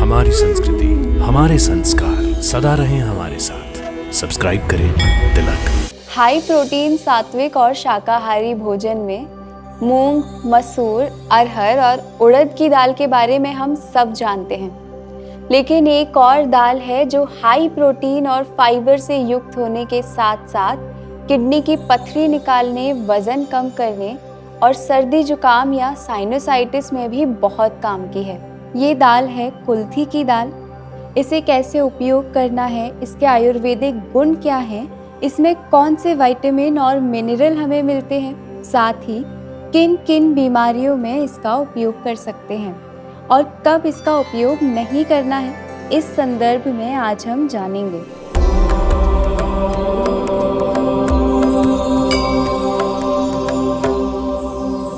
हमारी संस्कृति, हमारे संस्कार सदा रहें हमारे साथ। सब्सक्राइब करें तिलक। हाई प्रोटीन सात्विक और शाकाहारी भोजन में मूंग, मसूर, अरहर और उड़द की दाल के बारे में हम सब जानते हैं। लेकिन एक और दाल है जो हाई प्रोटीन और फाइबर से युक्त होने के साथ साथ किडनी की पथरी निकालने, वजन कम करने और सर्दी जुकाम या साइनोसाइटिस में भी बहुत काम की है। ये दाल है कुल्थी की दाल। इसे कैसे उपयोग करना है, इसके आयुर्वेदिक गुण क्या हैं, इसमें कौन से विटामिन और मिनरल हमें मिलते हैं, साथ ही किन किन बीमारियों में इसका उपयोग कर सकते हैं और कब इसका उपयोग नहीं करना है, इस संदर्भ में आज हम जानेंगे।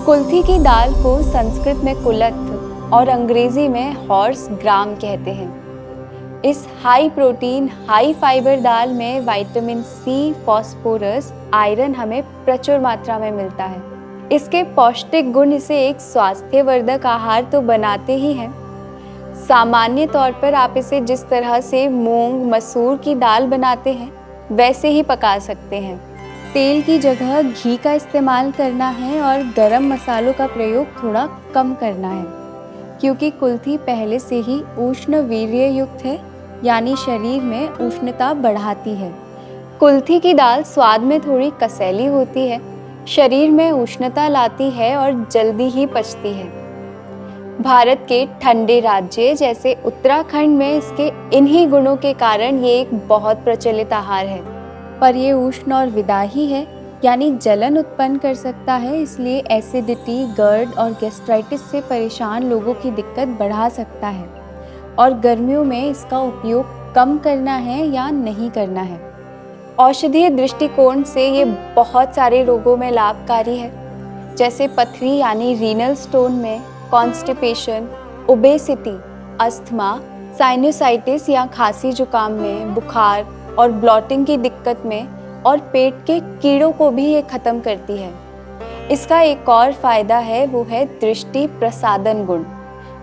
कुल्थी की दाल को संस्कृत में कुलथ और अंग्रेजी में हॉर्स ग्राम कहते हैं। इस हाई प्रोटीन, हाई फाइबर दाल में विटामिन सी, फास्फोरस, आयरन हमें प्रचुर मात्रा में मिलता है। इसके पौष्टिक गुण इसे एक स्वास्थ्यवर्धक आहार तो बनाते ही हैं। सामान्य तौर पर आप इसे जिस तरह से मूंग, मसूर की दाल बनाते हैं वैसे ही पका सकते हैं। तेल की जगह घी का इस्तेमाल करना है और गरम मसालों का प्रयोग थोड़ा कम करना है, क्योंकि कुल्थी पहले से ही उष्ण वीर्य युक्त है, यानी शरीर में उष्णता बढ़ाती है। कुल्थी की दाल स्वाद में थोड़ी कसैली होती है, शरीर में उष्णता लाती है और जल्दी ही पचती है। भारत के ठंडे राज्य जैसे उत्तराखंड में इसके इन्हीं गुणों के कारण ये एक बहुत प्रचलित आहार है। पर ये उष्ण और विदाही है, यानी जलन उत्पन्न कर सकता है, इसलिए एसिडिटी, गर्ड और गैस्ट्राइटिस से परेशान लोगों की दिक्कत बढ़ा सकता है और गर्मियों में इसका उपयोग कम करना है या नहीं करना है। औषधीय दृष्टिकोण से ये बहुत सारे रोगों में लाभकारी है, जैसे पथरी यानी रीनल स्टोन में, कॉन्स्टिपेशन, ओबेसिटी, अस्थमा, साइनोसाइटिस या खांसी जुकाम में, बुखार और ब्लॉटिंग की दिक्कत में और पेट के कीड़ों को भी ये खत्म करती है। इसका एक और फायदा है, वो है दृष्टि प्रसादन गुण।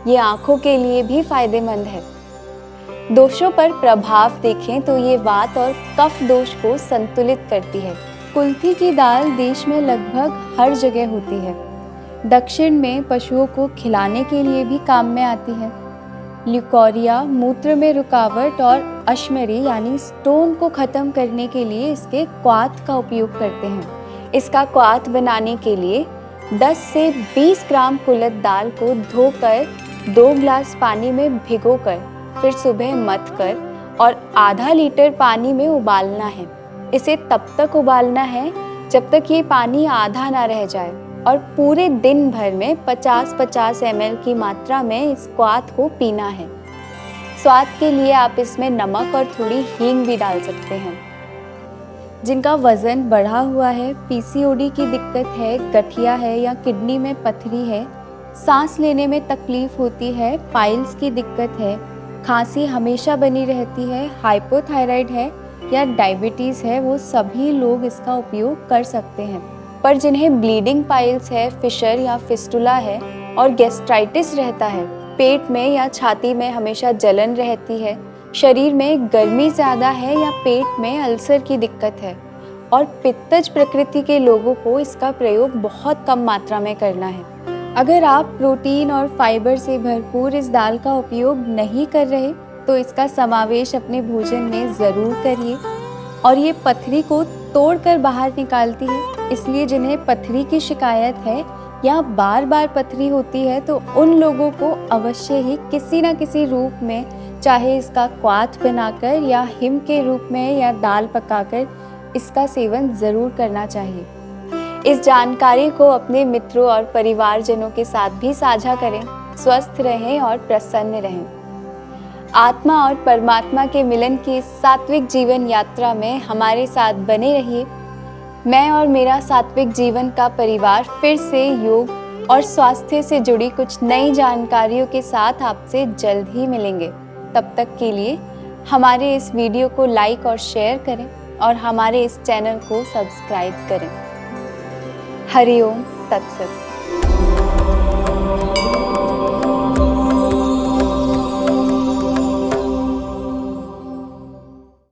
ये आँखों के लिए भी फायदेमंद है। दोषों पर प्रभाव देखें तो ये वात और कफ दोष को संतुलित करती है। कुल्थी की दाल देश में लगभग हर जगह होती है। दक्षिण में पशुओं को खिलाने के लिए भी काम में आती है। ल्यूकोरिया, मूत्र में रुकावट और अश्मरी यानी स्टोन को खत्म करने के लिए इसके क्वाथ का उपयोग करते हैं। इसका क्वाथ बनाने के लिए 10 से 20 ग्राम कुल्थ दाल को धोकर 2 गिलास पानी में भिगोकर फिर सुबह मथ कर और आधा लीटर पानी में उबालना है। इसे तब तक उबालना है जब तक ये पानी आधा ना रह जाए और पूरे दिन भर में 50-50 ml की मात्रा में इस क्वाथ को पीना है। स्वाद के लिए आप इसमें नमक और थोड़ी हींग भी डाल सकते हैं। जिनका वजन बढ़ा हुआ है, पीसीओडी की दिक्कत है, गठिया है या किडनी में पथरी है, सांस लेने में तकलीफ होती है, पाइल्स की दिक्कत है, खांसी हमेशा बनी रहती है, हाइपोथायराइड है या डायबिटीज़ है, वो सभी लोग इसका उपयोग कर सकते हैं। पर जिन्हें ब्लीडिंग पाइल्स है, फिशर या फिस्टुला है और गैस्ट्राइटिस रहता है, पेट में या छाती में हमेशा जलन रहती है, शरीर में गर्मी ज़्यादा है या पेट में अल्सर की दिक्कत है और पित्तज प्रकृति के लोगों को इसका प्रयोग बहुत कम मात्रा में करना है। अगर आप प्रोटीन और फाइबर से भरपूर इस दाल का उपयोग नहीं कर रहे तो इसका समावेश अपने भोजन में ज़रूर करिए। और ये पथरी को तोड़कर बाहर निकालती है, इसलिए जिन्हें पथरी की शिकायत है या बार बार पथरी होती है तो उन लोगों को अवश्य ही किसी न किसी रूप में, चाहे इसका क्वाथ बनाकर या हिम के रूप में या दाल पकाकर, इसका सेवन ज़रूर करना चाहिए। इस जानकारी को अपने मित्रों और परिवारजनों के साथ भी साझा करें। स्वस्थ रहें और प्रसन्न रहें। आत्मा और परमात्मा के मिलन की इस सात्विक जीवन यात्रा में हमारे साथ बने रहिए। मैं और मेरा सात्विक जीवन का परिवार फिर से योग और स्वास्थ्य से जुड़ी कुछ नई जानकारियों के साथ आपसे जल्द ही मिलेंगे। तब तक के लिए हमारे इस वीडियो को लाइक और शेयर करें और हमारे इस चैनल को सब्सक्राइब करें। हरि ओम तत्सत।